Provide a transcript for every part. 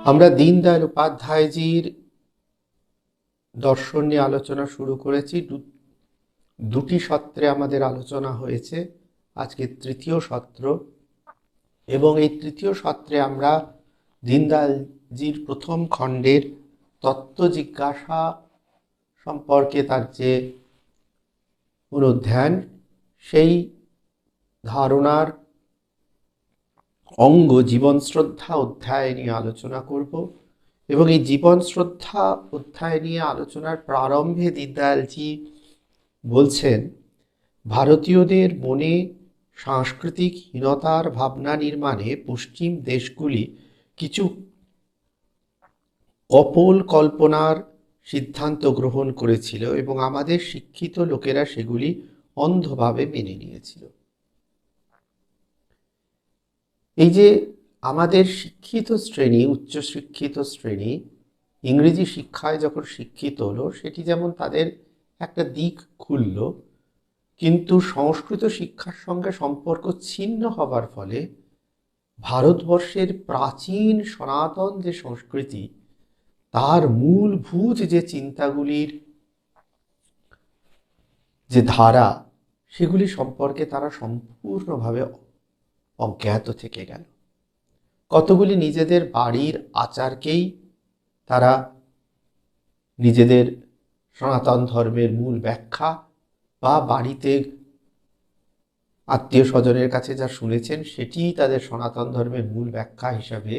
আমরা দীনদয়াল উপাধ্যায়জির দর্শন নিয়ে আলোচনা শুরু করেছি। দুটি সত্রে আমাদের আলোচনা হয়েছে, আজকে তৃতীয় সত্র। এবং এই তৃতীয় সত্রে আমরা দীনদয়ালজির প্রথম খণ্ডের তত্ত্ব জিজ্ঞাসা সম্পর্কে তার যে অনুধ্যান, সেই ধারণার অঙ্গ জীবন শ্রদ্ধা অধ্যায় নিয়ে আলোচনা করব। এবং এই জীবন শ্রদ্ধা অধ্যায় নিয়ে আলোচনার প্রারম্ভে দীনদয়ালজি বলছেন, ভারতীয়দের মনে সাংস্কৃতিক হীনতার ভাবনা নির্মাণে পশ্চিম দেশগুলি কিছু কপোল কল্পনার সিদ্ধান্ত গ্রহণ করেছিল এবং আমাদের শিক্ষিত লোকেরা সেগুলি অন্ধভাবে মেনে নিয়েছিল। এই যে আমাদের শিক্ষিত শ্রেণী, উচ্চশিক্ষিত শ্রেণী ইংরেজি শিক্ষায় যখন শিক্ষিত হলো, সেটি যেমন তাদের একটা দিক খুলল, কিন্তু সংস্কৃত শিক্ষার সঙ্গে সম্পর্ক ছিন্ন হবার ফলে ভারতবর্ষের প্রাচীন সনাতন যে সংস্কৃতি, তার মূলভূত যে চিন্তাগুলির যে ধারা, সেগুলি সম্পর্কে তারা সম্পূর্ণভাবে অজ্ঞাত থেকে গেল। কতগুলি নিজেদের বাড়ির আচারকেই তারা নিজেদের সনাতন ধর্মের মূল ব্যাখ্যা, বা বাড়িতে আত্মীয় স্বজনের কাছে যা শুনেছেন সেটিই তাদের সনাতন ধর্মের মূল ব্যাখ্যা হিসাবে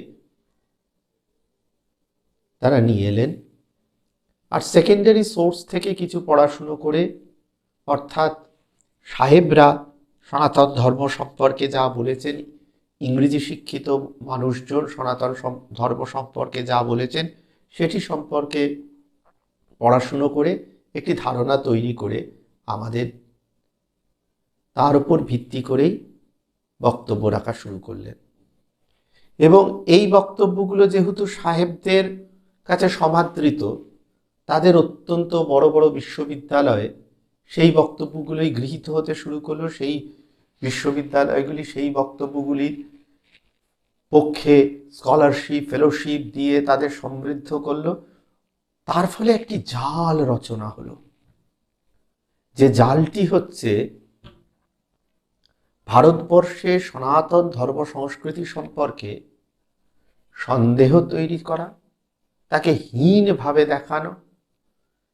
তারা নিয়ে এলেন। আর সেকেন্ডারি সোর্স থেকে কিছু পড়াশুনো করে, অর্থাৎ সাহেবরা সনাতন ধর্ম সম্পর্কে যা বলেছেন, ইংরেজি শিক্ষিত মানুষজন সনাতন ধর্ম সম্পর্কে যা বলেছেন সেটি সম্পর্কে পড়াশুনো করে একটি ধারণা তৈরি করে আমাদের তার উপর ভিত্তি করেই বক্তব্য রাখা শুরু করলেন। এবং এই বক্তব্যগুলো যেহেতু সাহেবদের কাছে সমাদৃত, তাদের অত্যন্ত বড় বড় বিশ্ববিদ্যালয়ে সেই বক্তব্যগুলোই গৃহীত হতে শুরু করলো। সেই বিশ্ববিদ্যালয়গুলি সেই বক্তব্যগুলির পক্ষে স্কলারশিপ, ফেলোশিপ দিয়ে তাদের সমৃদ্ধ করলো। তার ফলে একটি জাল রচনা হলো, যে জালটি হচ্ছে ভারতবর্ষে সনাতন ধর্ম সংস্কৃতি সম্পর্কে সন্দেহ তৈরি করা, তাকে হীনভাবে দেখানো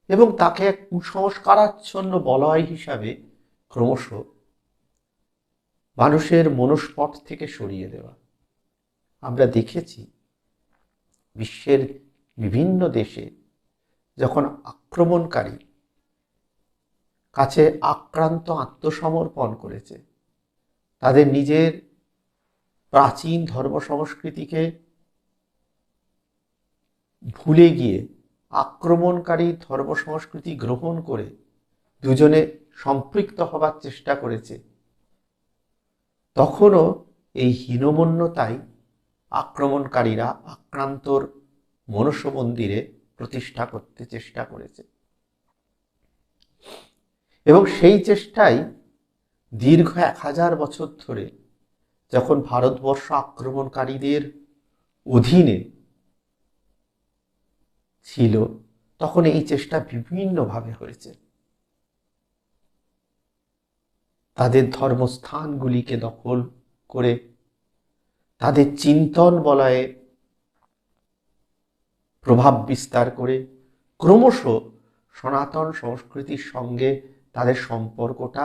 এবং তাকে এক কুসংস্কারাচ্ছন্ন বলয় হিসাবে ক্রমশ মানুষের মনস্পট থেকে সরিয়ে দেওয়া। আমরা দেখেছি বিশ্বের বিভিন্ন দেশে যখন আক্রমণকারী কাছে আক্রান্ত আত্মসমর্পণ করেছে, তাদের নিজের প্রাচীন ধর্ম সংস্কৃতিকে ভুলে গিয়ে আক্রমণকারী ধর্ম সংস্কৃতি গ্রহণ করে দুজনে সম্পৃক্ত হবার চেষ্টা করেছে, তখনও এই হীনমন্যতাই আক্রমণকারীরা আক্রান্তর মনুষ্য মন্দিরে প্রতিষ্ঠা করতে চেষ্টা করেছে। এবং সেই চেষ্টাই দীর্ঘ 1000 বছর ধরে, যখন ভারতবর্ষ আক্রমণকারীদের অধীনে ছিল, তখন এই চেষ্টা বিভিন্নভাবে হয়েছে। তাদের ধর্মস্থানগুলিকে দখল করে, তাদের চিন্তন বলয়ে প্রভাব বিস্তার করে, ক্রমশ সনাতন সংস্কৃতির সঙ্গে তাদের সম্পর্কটা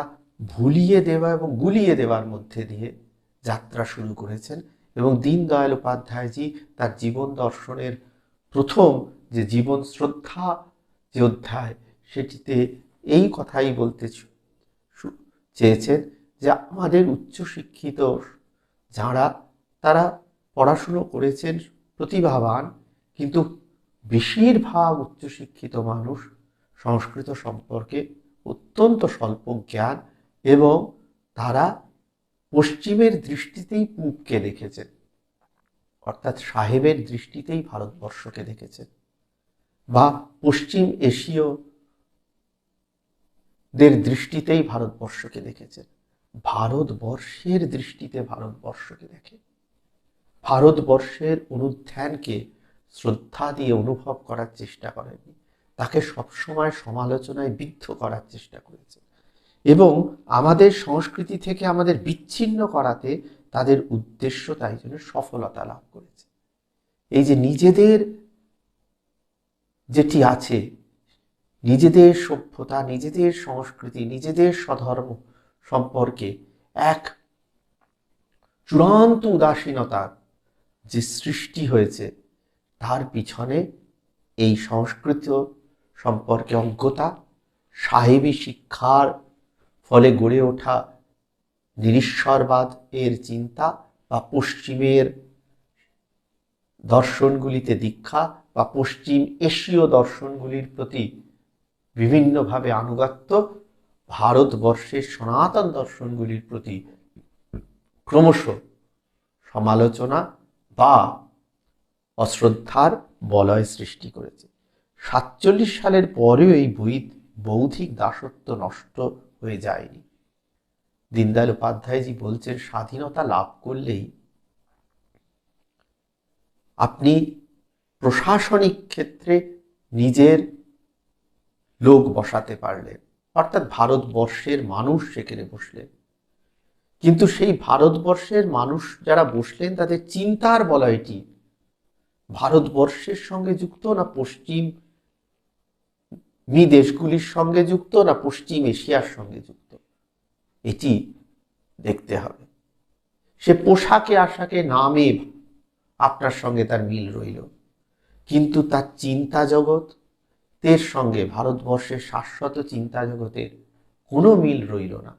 ভুলিয়ে দেওয়া এবং গুলিয়ে দেওয়ার মধ্যে দিয়ে যাত্রা শুরু করেছেন। এবং দীনদয়াল উপাধ্যায়জি তার জীবন দর্শনের প্রথম যে জীবন শ্রদ্ধা যে অধ্যায়, সেটিতে এই কথাই বলতে চেয়েছেন যে আমাদের উচ্চশিক্ষিত যারা, তারা পড়াশুনো করেছেন, প্রতিভাবান, কিন্তু বেশিরভাগ উচ্চশিক্ষিত মানুষ সংস্কৃত সম্পর্কে অত্যন্ত স্বল্প জ্ঞান, এবং তারা পশ্চিমের দৃষ্টিতেই পূবকে দেখেছেন, অর্থাৎ সাহেবের দৃষ্টিতেই ভারতবর্ষকে দেখেছেন, বা পশ্চিম এশীয়দের দৃষ্টিতেই ভারতবর্ষকে দেখেছেন। ভারতবর্ষের দৃষ্টিতে ভারতবর্ষকে দেখে, ভারতবর্ষের অনুধ্যানকে শ্রদ্ধা দিয়ে অনুভব করার চেষ্টা করেননি, তাকে সবসময় সমালোচনায় বিদ্ধ করার চেষ্টা করেছে এবং আমাদের সংস্কৃতি থেকে আমাদের বিচ্ছিন্ন করাতে তাদের উদ্দেশ্য তাই জন্য সফলতা লাভ করেছে। এই যে নিজেদের যেটি আছে, নিজেদের সভ্যতা, নিজেদের সংস্কৃতি, নিজেদের স্বধর্ম সম্পর্কে এক চূড়ান্ত উদাসীনতার যে সৃষ্টি হয়েছে, তার পিছনে এই সংস্কৃত সম্পর্কে অজ্ঞতা, সাহেবী শিক্ষার ফলে গড়ে ওঠা নিরীশ্বরবাদ এর চিন্তা বা পশ্চিমের দর্শনগুলিতে দীক্ষা বা পশ্চিম এশীয় দর্শনগুলির প্রতি বিভিন্নভাবে আনুগত্য, ভারতবর্ষের সনাতন দর্শনগুলির প্রতি ক্রমশ সমালোচনা বা অশ্রদ্ধার বলয় সৃষ্টি করেছে। 47 সালের পরেও এই বৌদ্ধিক দাসত্ব নষ্ট হয়ে যায়নি। দীনদয়াল উপাধ্যায়জি বলছেন, স্বাধীনতা লাভ করলেই আপনি প্রশাসনিক ক্ষেত্রে নিজের লোক বসাতে পারলেন, অর্থাৎ ভারতবর্ষের মানুষ সেখানে বসলেন। কিন্তু সেই ভারতবর্ষের মানুষ যারা বসলেন, তাদের চিন্তার বলয়টি ভারতবর্ষের সঙ্গে যুক্ত না পশ্চিমী দেশগুলির সঙ্গে যুক্ত না পশ্চিম এশিয়ার সঙ্গে যুক্ত, এটি দেখতে হবে। সে পোশাকে আশাকে নামে আপনার সঙ্গে তার মিল রইল, কিন্তু তার চিন্তা জগতের সঙ্গে ভারতবর্ষের শাশ্বত চিন্তা জগতের কোনো মিল রইল না।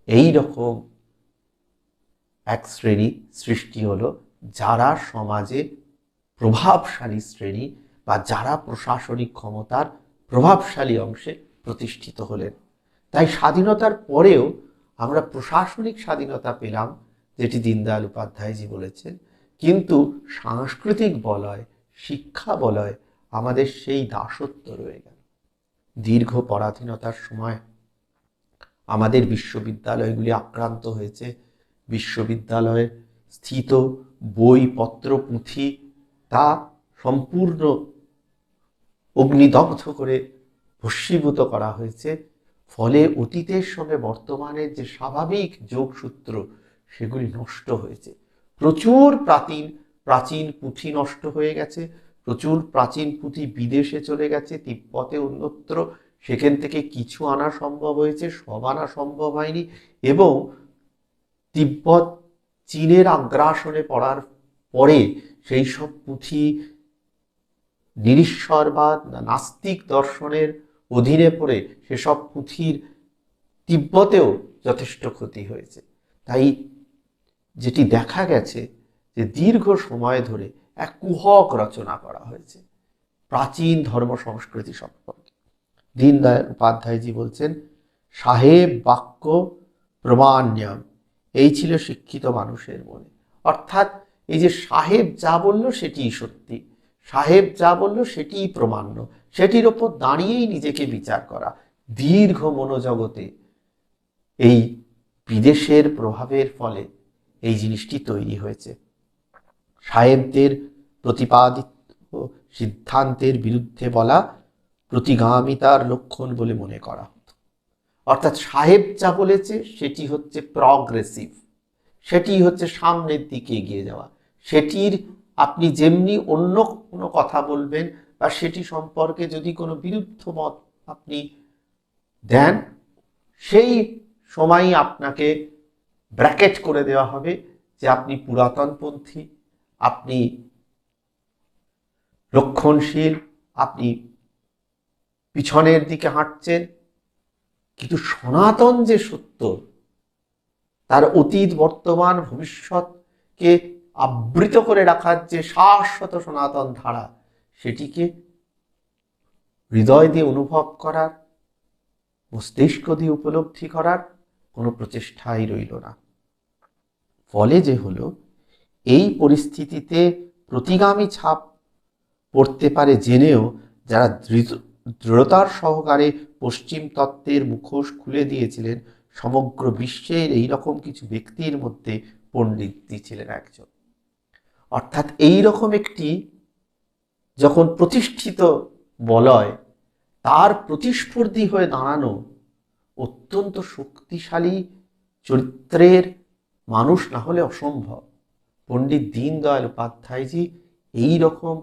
এই রকম এক শ্রেণী সৃষ্টি হলো, যারা সমাজে প্রভাবশালী শ্রেণী বা যারা প্রশাসনিক ক্ষমতার প্রভাবশালী অংশে প্রতিষ্ঠিত হলেন। তাই স্বাধীনতার পরেও আমরা প্রশাসনিক স্বাধীনতা পেলাম, যেটি দীনদয়াল উপাধ্যায়জি বলেছেন, কিন্তু সাংস্কৃতিক বলয়, শিক্ষা বলয় আমাদের সেই দাসত্ব রয়ে গেল। দীর্ঘ পরাধীনতার সময় আমাদের বিশ্ববিদ্যালয়গুলি আক্রান্ত হয়েছে। বিশ্ববিদ্যালয়ে স্থিত বইপত্র পুঁথি তা সম্পূর্ণ অগ্নিদগ্ধ করে ভস্মীভূত করা হয়েছে। ফলে অতীতের সঙ্গে বর্তমানের যে স্বাভাবিক যোগসূত্র, সেগুলি নষ্ট হয়েছে। প্রচুর প্রাচীন পুঁথি নষ্ট হয়ে গেছে, প্রচুর প্রাচীন পুঁথি বিদেশে চলে গেছে, তিব্বতে অন্যত্র। সেখান থেকে কিছু আনা সম্ভব হয়েছে, সব আনা সম্ভব হয়নি। এবং তিব্বত চীনের আগ্রাসনে পড়ার পরে সেই সব পুঁথি নিরীশ্বরবাদ নাস্তিক দর্শনের অধীনে পড়ে সেসব পুঁথির তিব্বতেও যথেষ্ট ক্ষতি হয়েছে। তাই যেটি দেখা গেছে যে দীর্ঘ সময় ধরে এক কুহক রচনা করা হয়েছে প্রাচীন ধর্ম সংস্কৃতি সম্পর্কে। দীনদয়াল উপাধ্যায়জি বলছেন, সাহেব বাক্য প্রমাণ্যম, এই ছিল শিক্ষিত মানুষের মনে। অর্থাৎ এই যে সাহেব যা বলল সেটিই সত্যি, সাহেব যা বলল সেটিই প্রমাণ্য, সেটির ওপর দাঁড়িয়েই নিজেকে বিচার করা। দীর্ঘ মনোজগতে এই বিদেশের প্রভাবের ফলে এই জিনিসটি তৈরি হয়েছে। সাহেবদের প্রতিপাদিত সিদ্ধান্তের বিরুদ্ধে বলা প্রতিগামিতার লক্ষণ বলে মনে করা হতো। অর্থাৎ সাহেব যা বলেছে সেটি হচ্ছে প্রগ্রেসিভ, সেটি হচ্ছে সামনের দিকে এগিয়ে যাওয়া। সেটির আপনি যেমনি অন্য কোনো কথা বলবেন বা সেটি সম্পর্কে যদি কোনো বিরুদ্ধ মত আপনি দেন, সেই সময়ই আপনাকে ব্র্যাকেট করে দেওয়া হবে যে আপনি পুরাতনপন্থী, আপনি রক্ষণশীল, আপনি পিছনের দিকে হাঁটছেন। কিন্তু সনাতন যে সত্য, তার অতীত বর্তমান ভবিষ্যৎকে আবৃত করে রাখার যে শাশ্বত সনাতন ধারা, সেটিকে হৃদয় দিয়ে অনুভব করার, মস্তিষ্ক দিয়ে উপলব্ধি করার কোনো প্রচেষ্টাই রইল না। ফলে যে হলো, এই পরিস্থিতিতে প্রতিগামী ছাপ পড়তে পারে জেনেও যারা দৃঢ়তার সহকারে পশ্চিম তত্ত্বের মুখোশ খুলে দিয়েছিলেন, সমগ্র বিশ্বের এইরকম কিছু ব্যক্তির মধ্যে পণ্ডিতজি ছিলেন একজন। অর্থাৎ এই রকম একটি যখন প্রতিষ্ঠিত বলয় তার প্রতিস্পর্ধী হয়ে দাঁড়ানো অত্যন্ত শক্তিশালী চরিত্রের মানুষ না হলে অসম্ভব। পণ্ডিত দীনদয়াল উপাধ্যায়জি এই রকম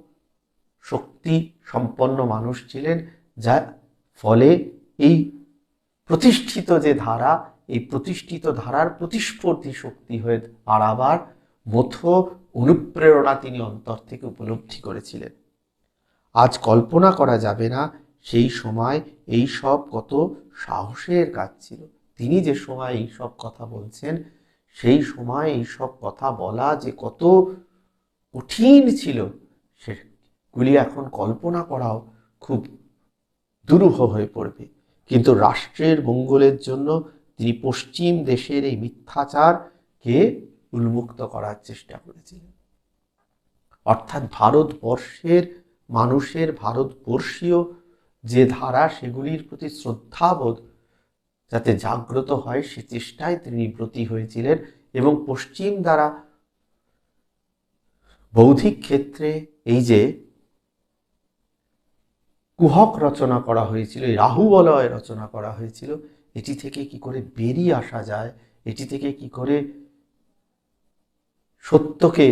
শক্তি সম্পন্ন মানুষ ছিলেন, যার ফলে এই প্রতিষ্ঠিত যে ধারা, এই প্রতিষ্ঠিত ধারার প্রতিস্পর্ধী শক্তি হয়ে দাঁড়াবার মথো অনুপ্রেরণা তিনি অন্তর থেকে উপলব্ধি করেছিলেন। আজ কল্পনা করা যাবে না সেই সময় এই সব কত সাহসের কাজ ছিল। তিনি যে সময় এই সব কথা বলছেন, সেই সময় এই সব কথা বলা যে কত কঠিন ছিল, সেগুলি এখন কল্পনা করাও খুব দুরূহ হয়ে পড়বে। কিন্তু রাষ্ট্রের মঙ্গলের জন্য তিনি পশ্চিম দেশের এই মিথ্যাচারকে উন্মুক্ত করার চেষ্টা করেছিলেন। অর্থাৎ ভারতবর্ষের মানুষের ভারতবর্ষীয় যে ধারা, সেগুলির প্রতি শ্রদ্ধাবোধ যাতে জাগ্রত হয়, সে চেষ্টায় তিনি ব্রতী হয়েছিলেন। এবং পশ্চিম দ্বারা বৌদ্ধিক ক্ষেত্রে এই যে কুহক রচনা করা হয়েছিল, এই রাহুবলয় রচনা করা হয়েছিল, এটি থেকে কি করে বেরিয়ে আসা যায়, এটি থেকে কি করে সত্যকে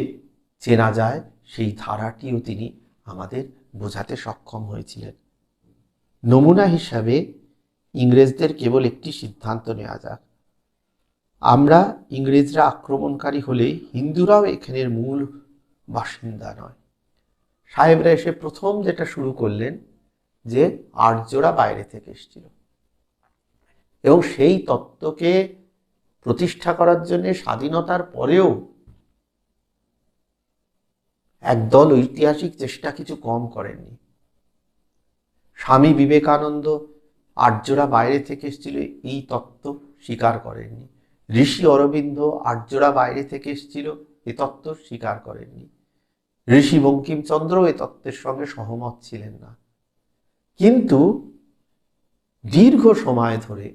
চেনা যায়, সেই ধারাটিও তিনি আমাদের বোঝাতে সক্ষম হয়েছিলেন। নমুনা হিসাবে ইংরেজদের কেবল একটি সিদ্ধান্ত নেওয়া যাক, আমরা ইংরেজরা আক্রমণকারী হলে হিন্দুরাও এখানের মূল বাসিন্দা নয়। সাহেবরা এসে প্রথম যেটা শুরু করলেন যে আর্যরা বাইরে থেকে এসেছিল, এবং সেই তত্ত্বকে প্রতিষ্ঠা করার জন্য স্বাধীনতার পরেও একদল ঐতিহাসিক চেষ্টা কিছু কম করেননি। স্বামী বিবেকানন্দ আর্যরা বাইরে থেকে এসেছিল এই তত্ত্ব স্বীকার করেননি। ঋষি অরবিন্দ আর্যরা বাইরে থেকে এসেছিল এ তত্ত্ব স্বীকার করেননি। ঋষি বঙ্কিমচন্দ্র এ তত্ত্বের সঙ্গে সহমত ছিলেন না। কিন্তু দীর্ঘ সময় ধরে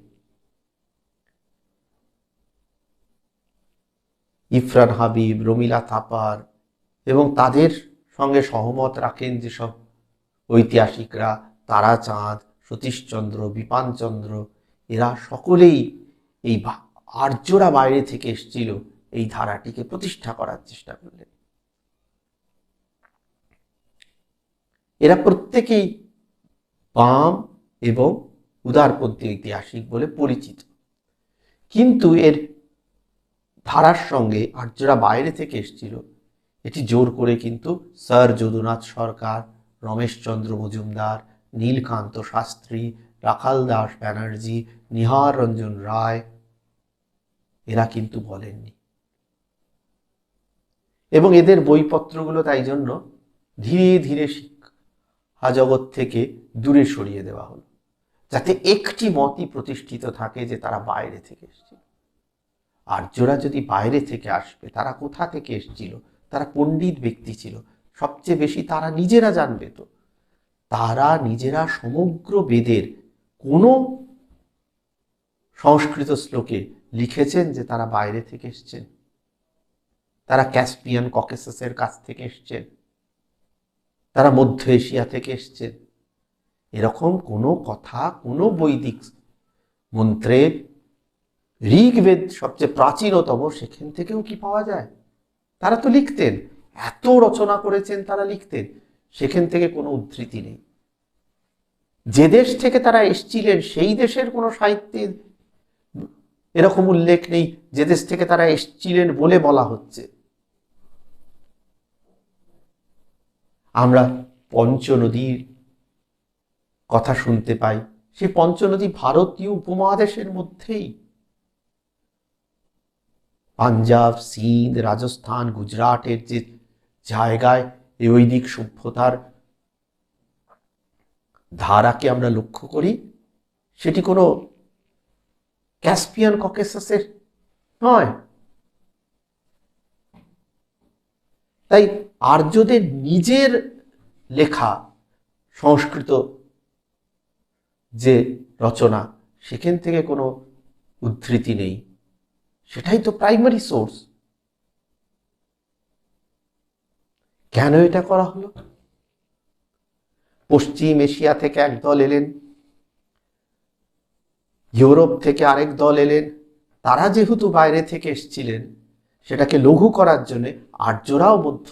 ইরফান হাবিব, রমিলা থাপার এবং তাদের সঙ্গে সহমত রাখেন যেসব ঐতিহাসিকরা, তারাচাঁদ, সতীশচন্দ্র, বিপানচন্দ্র, এরা সকলেই এই আর্যরা বাইরে থেকে এসেছিল এই ধারাটিকে প্রতিষ্ঠা করার চেষ্টা করলেন। এরা প্রত্যেকেই বাম এবং উদারপন্থী ঐতিহাসিক বলে পরিচিত। কিন্তু এর ধারার সঙ্গে আর্যরা বাইরে থেকে এসেছিল এটি জোর করে কিন্তু স্যার যদুনাথ সরকার, রমেশচন্দ্র মজুমদার, নীলকান্ত শাস্ত্রী, রাখাল দাস ব্যানার্জি, নিহার রঞ্জন রায় এরা কিন্তু বলেননি। এবং এদের বইপত্রগুলো তাই জন্য ধীরে ধীরে শিক্ষা জগৎ থেকে দূরে সরিয়ে দেওয়া হলো, যাতে একটি মতই প্রতিষ্ঠিত থাকে যে তারা বাইরে থেকে এসেছিল। আর্যরা যদি বাইরে থেকে আসবে, তারা কোথা থেকে এসেছিল? তারা পণ্ডিত ব্যক্তি ছিল, সবচেয়ে বেশি তারা নিজেরা জানবে। তো তারা নিজেরা সমগ্র বেদের কোনো সংস্কৃত শ্লোকে লিখেছেন যে তারা বাইরে থেকে এসছেন, তারা ক্যাসপিয়ান ককেসাসের কাছ থেকে এসছেন, তারা মধ্য এশিয়া থেকে এসছেন? এরকম কোনো কথা কোনো বৈদিক মন্ত্রে, ঋগ্বেদ সবচেয়ে প্রাচীনতম, সেখান থেকেও কি পাওয়া যায়? তারা তো লিখতেন, এত রচনা করেছেন, তারা লিখতেন, সেখান থেকে কোনো উদ্ধৃতি নেই। যে দেশ থেকে তারা এসেছিলেন সেই দেশের কোনো সাহিত্যের এরকম উল্লেখ নেই যে দেশ থেকে তারা এসেছিলেন বলে বলা হচ্ছে। আমরা পঞ্চনদীর কথা শুনতে পাই, সেই পঞ্চনদী ভারতীয় উপমহাদেশের মধ্যেই। পাঞ্জাব, সিন্ধ, রাজস্থান, গুজরাটের যে জায়গায় এই বৈদিক সভ্যতার ধারাকে আমরা লক্ষ্য করি, সেটি কোনো ক্যাসপিয়ান ককেসাসের নয়। তাই আর্যদের নিজের লেখা সংস্কৃত যে রচনা, সেখান থেকে কোনো উদ্ধৃতি নেই। সেটাই তো প্রাইমারি সোর্স। কেন এটা করা হলো? পশ্চিম এশিয়া থেকে একদল এলেন, ইউরোপ থেকে আরেক দল এলেন। তারা যেহেতু বাইরে থেকে এসছিলেন, সেটাকে লঘু করার জন্য আর্যরাও মধ্য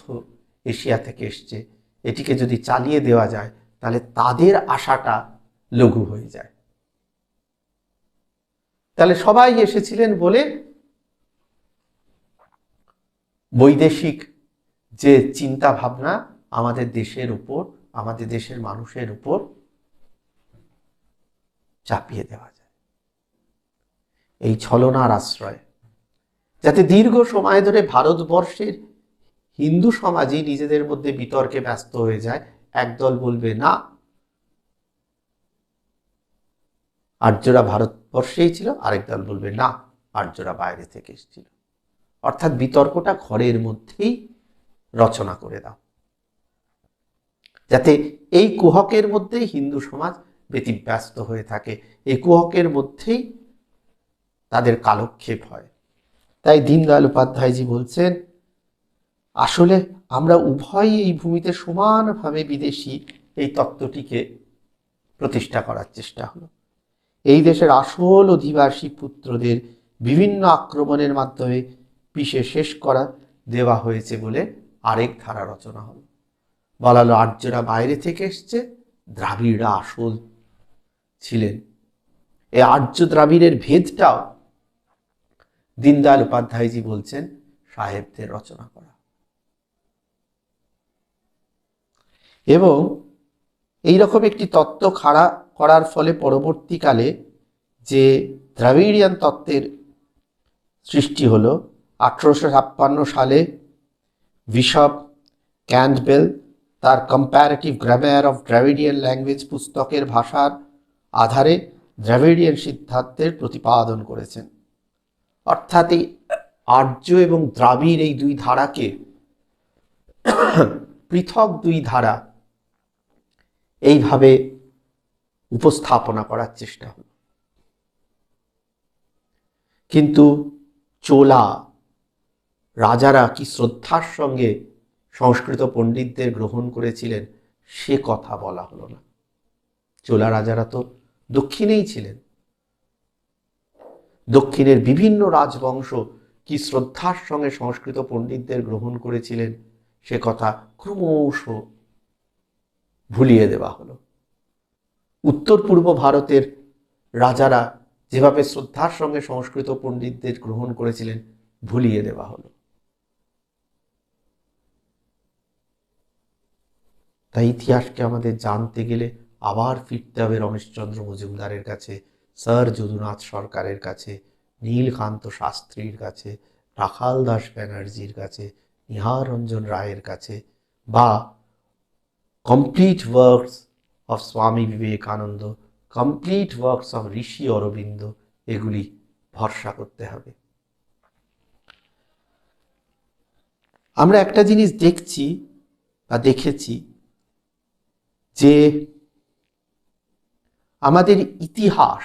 এশিয়া থেকে এসছে, এটিকে যদি চালিয়ে দেওয়া যায় তাহলে তাদের আশাটা লঘু হয়ে যায়। তাহলে সবাই এসেছিলেন বলে বৈদেশিক যে চিন্তা ভাবনা আমাদের দেশের উপর, আমাদের দেশের মানুষের উপর চাপিয়ে দেওয়া যায় এই ছলনার আশ্রয়, যাতে দীর্ঘ সময় ধরে ভারতবর্ষের হিন্দু সমাজই নিজেদের মধ্যে বিতর্কে ব্যস্ত হয়ে যায়। একদল বলবে না, আর্যরা ভারতবর্ষেই ছিল, আরেক দল বলবে না, আর্যরা বাইরে থেকে এসেছিল। অর্থাৎ বিতর্কটা ঘরের মধ্যেই রচনা করে দাও, যাতে এই কুহকের মধ্যেই হিন্দু সমাজ ব্যতিব্যস্ত হয়ে থাকে, এই কুহকের মধ্যেই তাদের কালক্ষেপ হয়। তাই দীনদয়াল উপাধ্যায়জি বলছেন, আসলে আমরা উভয়ই এই ভূমিতে সমানভাবে বিদেশি, এই তত্ত্বটিকে প্রতিষ্ঠা করার চেষ্টা হলো। এই দেশের আসল অধিবাসী পুত্রদের বিভিন্ন আক্রমণের মাধ্যমে পিষে শেষ করা দেওয়া হয়েছে বলে আরেক ধারা রচনা হলো। বলা হলো আর্যরা বাইরে থেকে এসছে, দ্রাবিড়রা আসল ছিলেন। এই আর্য দ্রাবিড়ের ভেদটাও দীনদয়াল উপাধ্যায়জি বলছেন সাহেবদের রচনা করা। এবং এইরকম একটি তত্ত্ব খাড়া করার ফলে পরবর্তীকালে যে দ্রাবিড়িয়ান তত্ত্বের সৃষ্টি হলো, 1856 সালে বিশপ ক্যাম্পবেল তার কম্প্যারেটিভ গ্রামার অফ দ্রাবিডিয়ান ল্যাঙ্গুয়েজ পুস্তকের ভাষার আধারে দ্রাবিডিয়ান সিদ্ধান্তের প্রতিপাদন করেছেন। অর্থাৎ এই আর্য এবং দ্রাবিড় এই দুই ধারাকে পৃথক দুই ধারা এইভাবে উপস্থাপনা করার চেষ্টা হল। কিন্তু চোলা রাজারা কি শ্রদ্ধার সঙ্গে সংস্কৃত পণ্ডিতদের গ্রহণ করেছিলেন সে কথা বলা হলো না। চোলা রাজারা তো দক্ষিণেই ছিলেন, দক্ষিণের বিভিন্ন রাজবংশ কি শ্রদ্ধার সঙ্গে সংস্কৃত পণ্ডিতদের গ্রহণ করেছিলেন সে কথা ক্রমশ ভুলিয়ে দেওয়া হলো। উত্তর পূর্ব ভারতের রাজারা যেভাবে শ্রদ্ধার সঙ্গে সংস্কৃত পণ্ডিতদের গ্রহণ করেছিলেন ভুলিয়ে দেওয়া হলো। তাই ইতিহাসকে আমাদের জানতে গেলে আবার ফিরতে হবে রমেশচন্দ্র মজুমদারের কাছে, স্যার যদুনাথ সরকারের কাছে, নীলকান্ত শাস্ত্রীর কাছে, রাখাল দাস ব্যানার্জির কাছে, নিহার রঞ্জন রায়ের কাছে, বা complete works of Swami Vivekananda, complete works of ঋষি অরবিন্দ, এগুলি ভরসা করতে হবে। আমরা একটা জিনিস দেখছি বা দেখেছি যে আমাদের ইতিহাস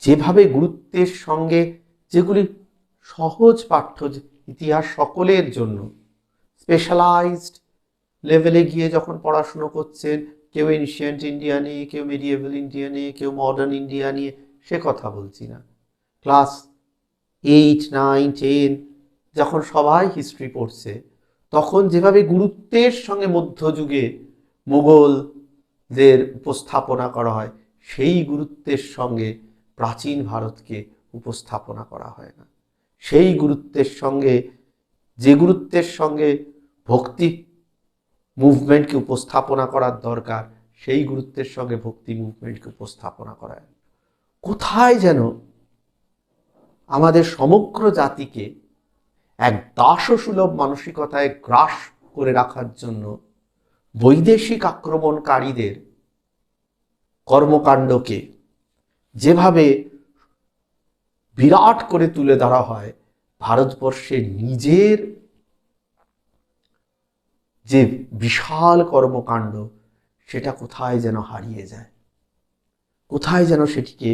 যেভাবে গুরুত্বের সঙ্গে, যেগুলি সহজ পাঠ্য ইতিহাস সকলের জন্য, স্পেশালাইজড লেভেলে গিয়ে যখন পড়াশুনো করছেন, কেউ এনশিয়েন্ট ইন্ডিয়া নিয়ে, কেউ মেডিয়েভাল ইন্ডিয়া নিয়ে, কেউ মডার্ন ইন্ডিয়া নিয়ে, সে কথা বলছি না। ক্লাস 8, 9, 10 যখন সবাই হিস্ট্রি পড়ছে, তখন যেভাবে গুরুত্বের সঙ্গে মধ্যযুগে মোগলদের উপস্থাপনা করা হয়, সেই গুরুত্বের সঙ্গে প্রাচীন ভারতকে উপস্থাপনা করা হয় না। সেই গুরুত্বের সঙ্গে, যে গুরুত্বের সঙ্গে ভক্তি মুভমেন্টকে উপস্থাপনা করার দরকার, সেই গুরুত্বের সঙ্গে ভক্তি মুভমেন্টকে উপস্থাপনা করা হয়। কোথায় যেন আমাদের সমগ্র জাতিকে এক দাসসুলভ মানসিকতায় গ্রাস করে রাখার জন্য বৈদেশিক আক্রমণকারীদের কর্মকাণ্ডকে যেভাবে বিরাট করে তুলে ধরা হয়, ভারতবর্ষের নিজের যে বিশাল কর্মকাণ্ড সেটা কোথায় যেন হারিয়ে যায়, কোথায় যেন সেটিকে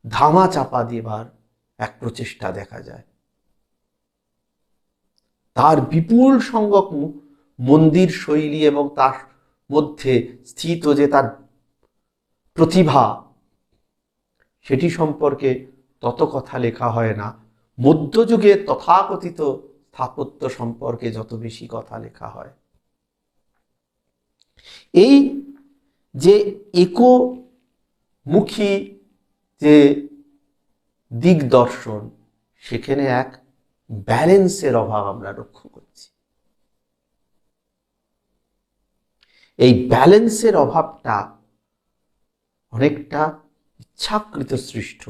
ধামা চাপা দেবার এক প্রচেষ্টা দেখা যায়। তার বিপুল সংখ্যক মন্দির শৈলী এবং তার মধ্যে স্থিত যে তার প্রতিভা, সেটি সম্পর্কে তত কথা লেখা হয় না। মধ্যযুগের তথাকথিত স্থাপত্য সম্পর্কে যত বেশি কথা লেখা হয়। এই যে একমুখী যে দিগদর্শন, সেখানে এক ব্যালেন্সের অভাব আমরা লক্ষ্য করছি। এই ব্যালেন্সের অভাবটা অনেকটা ইচ্ছাকৃত সৃষ্ট,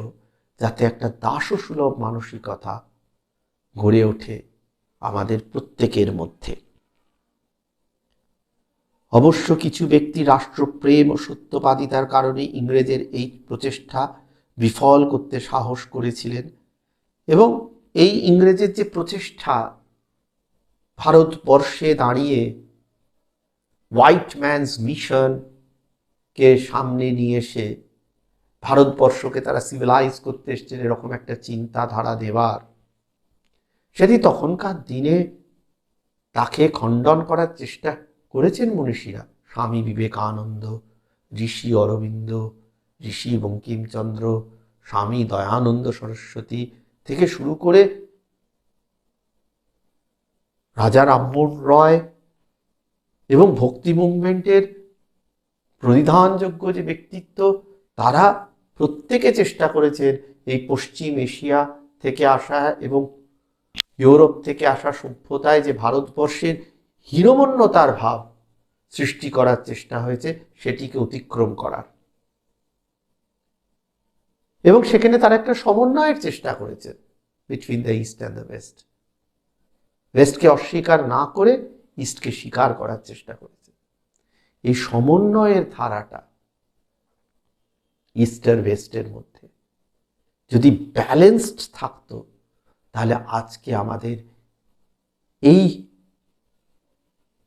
যাতে একটা দাসসুলভ মানসিকতা গড়ে ওঠে আমাদের প্রত্যেকের মধ্যে। অবশ্য কিছু ব্যক্তি রাষ্ট্রপ্রেম ও সত্যবাদিতার কারণে ইংরেজের এই প্রচেষ্টা বিফল করতে সাহস করেছিলেন, এবং এই ইংরেজের যে প্রচেষ্টা ভারতবর্ষে দাঁড়িয়ে হোয়াইট ম্যানস মিশনকে সামনে নিয়ে এসে ভারতবর্ষকে তারা সিভিলাইজ করতে এসছেন, এরকম একটা চিন্তাধারা দেওয়ার, সেটি তখনকার দিনে তাকে খণ্ডন করার চেষ্টা করেছেন মনীষীরা। স্বামী বিবেকানন্দ, ঋষি অরবিন্দ, ঋষি বঙ্কিমচন্দ্র, স্বামী দয়ানন্দ সরস্বতী থেকে শুরু করে রাজা রামমোহন রয় এবং ভক্তি মুভমেন্টের প্রতিধানযোগ্য যে ব্যক্তিত্ব, তারা প্রত্যেকে চেষ্টা করেছেন এই পশ্চিম এশিয়া থেকে আসা এবং ইউরোপ থেকে আসা সভ্যতায় যে ভারতবর্ষের হীনমন্যতার ভাব সৃষ্টি করার চেষ্টা হয়েছে, সেটিকে অতিক্রম করার, এবং সেখানে তারা একটা সমন্বয়ের চেষ্টা করেছে between the east and the west. ওয়েস্টকে অস্বীকার না করে ইস্টকে স্বীকার করার চেষ্টা করেছে। এই সমন্বয়ের ধারাটা ইস্ট আর ওয়েস্টের মধ্যে যদি ব্যালেন্সড থাকতো, তাহলে আজকে আমাদের এই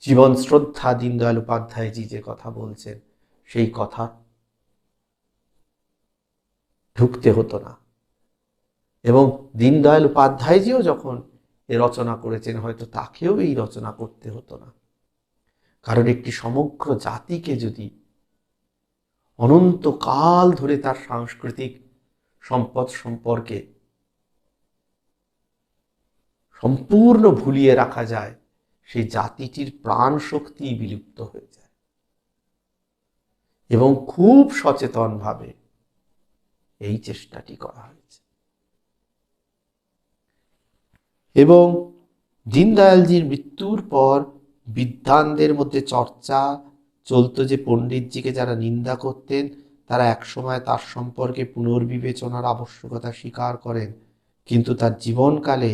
জীবন শ্রদ্ধা দীনদয়াল উপাধ্যায়জি যে কথা বলছেন, সেই কথা ঢুকতে হতো না। এবং দীনদয়াল উপাধ্যায়জিও যখন এ রচনা করেছেন, হয়তো তাকেও এই রচনা করতে হতো না। কারণ একটি সমগ্র জাতিকে যদি অনন্তকাল ধরে তার সাংস্কৃতিক সম্পদ সম্পর্কে সম্পূর্ণ ভুলিয়ে রাখা যায়, সেই জাতিটির প্রাণ শক্তি বিলুপ্ত হয়ে যায়। এবং খুব সচেতনভাবে এই চেষ্টাটি করা হয়েছে। এবং দীনদয়ালজির মৃত্যুর পর বিদ্বানদের মধ্যে চর্চা চলত যে পণ্ডিতজিকে যারা নিন্দা করতেন, তারা একসময় তার সম্পর্কে পুনর্বিবেচনার আবশ্যকতা স্বীকার করেন, কিন্তু তার জীবনকালে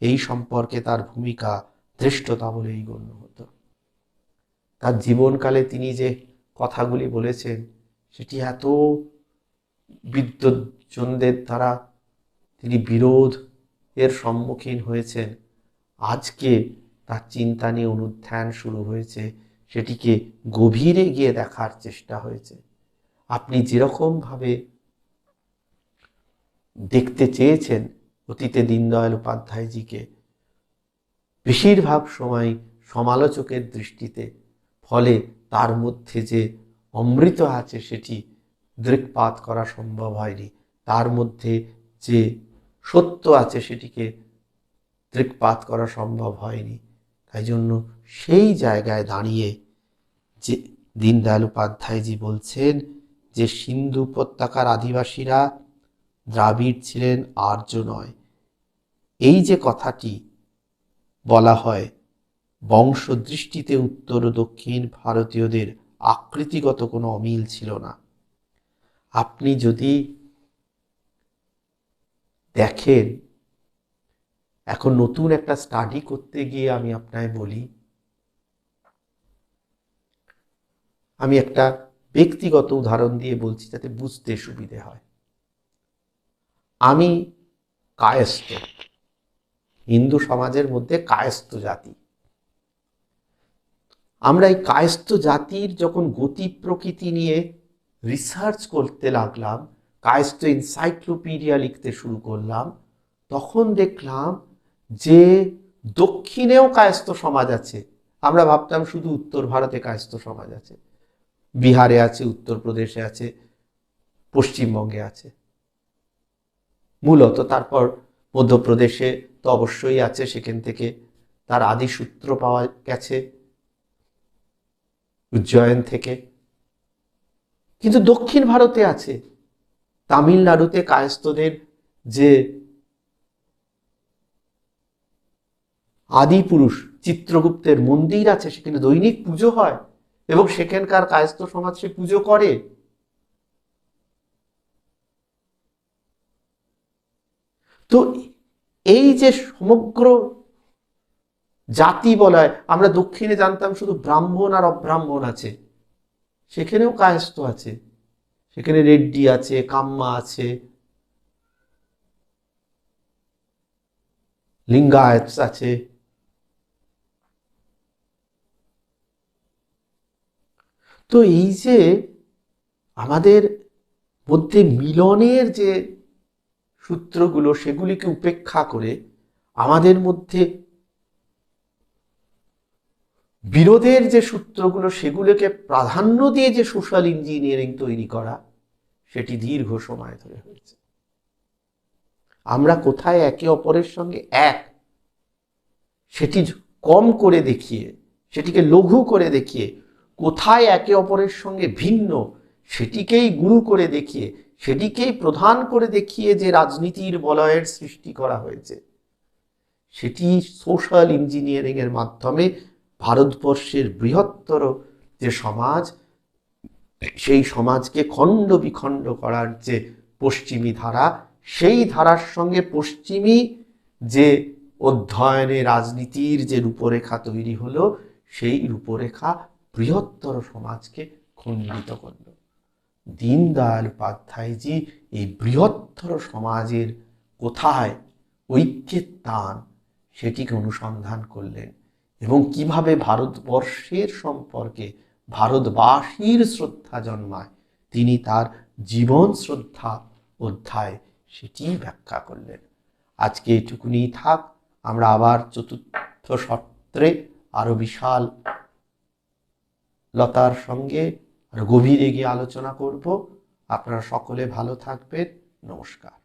এই সম্পর্কে তার ভূমিকা ধৃষ্টতা বলেই গণ্য হতো। তার জীবনকালে তিনি যে কথাগুলি বলেছেন, সেটি এত বিদ্বজ্জনদের দ্বারা তিনি বিরোধ এর সম্মুখীন হয়েছেন। আজকে তার চিন্তা নিয়ে অনুধ্যান শুরু হয়েছে, সেটিকে গভীরে গিয়ে দেখার চেষ্টা হয়েছে। আপনি যেরকমভাবে দেখতে চেয়েছেন অতীতে দীনদয়াল উপাধ্যায়জিকে, বেশিরভাগ সময় সমালোচকের দৃষ্টিতে, ফলে তার মধ্যে যে অমৃত আছে সেটি দৃক্পাত করা সম্ভব হয়নি, তার মধ্যে যে সত্য আছে সেটিকে দৃক্পাত করা সম্ভব হয়নি। তাই জন্য সেই জায়গায় দাঁড়িয়ে যে দীনদয়াল উপাধ্যায়জি বলছেন যে সিন্ধু উপত্যকার আদিবাসীরা দ্রাবিড় ছিলেন, আর্য নয়। এই যে কথাটি বলা হয়, বংশ দৃষ্টিতে উত্তর ও দক্ষিণ ভারতীয়দের আকৃতিগত কোনো অমিল ছিল না। আপনি যদি দেখেন, এখন নতুন একটা স্টাডি করতে গিয়ে আমি আপনাকে বলি, আমি একটা ব্যক্তিগত উদাহরণ দিয়ে বলছি যাতে বুঝতে সুবিধে হয়। আমি কায়স্থ, হিন্দু সমাজের মধ্যে কায়স্থ জাতি। আমরা এই কায়স্থ জাতির যখন গতি প্রকৃতি নিয়ে রিসার্চ করতে লাগলাম, কায়স্থ এনসাইক্লোপিডিয়া লিখতে শুরু করলাম, তখন দেখলাম যে দক্ষিণেও কায়স্থ সমাজ আছে। আমরা ভাবতাম শুধু উত্তর ভারতে কায়স্থ সমাজ আছে, বিহারে আছে, উত্তরপ্রদেশে আছে, পশ্চিমবঙ্গে আছে মূলত। তারপর মধ্যপ্রদেশে তো অবশ্যই আছে, সেখান থেকে তার আদি সূত্র পাওয়া গেছে উজ্জয়ন থেকে। কিন্তু দক্ষিণ ভারতে আছে, তামিলনাড়ুতে কায়স্থদের যে আদি পুরুষ চিত্রগুপ্তের মন্দির আছে, সেখানে দৈনিক পুজো হয় এবং সেখানকার কায়স্থ সমাজ সে পুজো করে। তো এই যে সমগ্র জাতি বলা হয়, আমরা দক্ষিণে জানতাম শুধু ব্রাহ্মণ আর অব্রাহ্মণ আছে, সেখানেও কায়স্থ আছে, সেখানে রেড্ডি আছে, কাম্মা আছে, লিঙ্গায়েত আছে। তো এই যে আমাদের মধ্যে মিলনের যে সূত্রগুলো, সেগুলিকে উপেক্ষা করে আমাদের মধ্যে বিরোধের যে সূত্রগুলো, সেগুলোকে প্রাধান্য দিয়ে যে সোশ্যাল ইঞ্জিনিয়ারিং তৈরি করা, সেটি দীর্ঘ সময় ধরে হয়েছে। আমরা কোথায় একে অপরের সঙ্গে এক, সেটি কম করে দেখিয়ে, সেটিকে লঘু করে দেখিয়ে, কোথায় একে অপরের সঙ্গে ভিন্ন, সেটিকেই গুরু করে দেখিয়ে, সেটিকেই প্রধান করে দেখিয়ে যে রাজনীতির বলয়ের সৃষ্টি করা হয়েছে, সেটি সোশ্যাল ইঞ্জিনিয়ারিং এর মাধ্যমে ভারতবর্ষের বৃহত্তর যে সমাজ, সেই সমাজকে খণ্ড বিখণ্ড করার যে পশ্চিমী ধারা, সেই ধারার সঙ্গে পশ্চিমী যে অধ্যয়নে রাজনীতির যে রূপরেখা তৈরি হলো, সেই রূপরেখা বৃহত্তর সমাজকে খণ্ডিত করল। দীনদয়াল উপাধ্যায়জি এই বৃহত্তর সমাজের কোথায় ঐক্যের টান, সেটিকে অনুসন্ধান করলেন এবং কিভাবে ভারতবর্ষের সম্পর্কে ভারতবাসীর শ্রদ্ধা জন্মায়, তিনি তার জীবন শ্রদ্ধা অধ্যায় সেটি ব্যাখ্যা করলেন। আজকে এটুকুনি থাক, আমরা আবার চতুর্থ সত্রে আরো বিশাল লতার সঙ্গে আরো গভীরে গিয়ে আলোচনা করব। আপনারা সকলে ভালো থাকবেন। নমস্কার।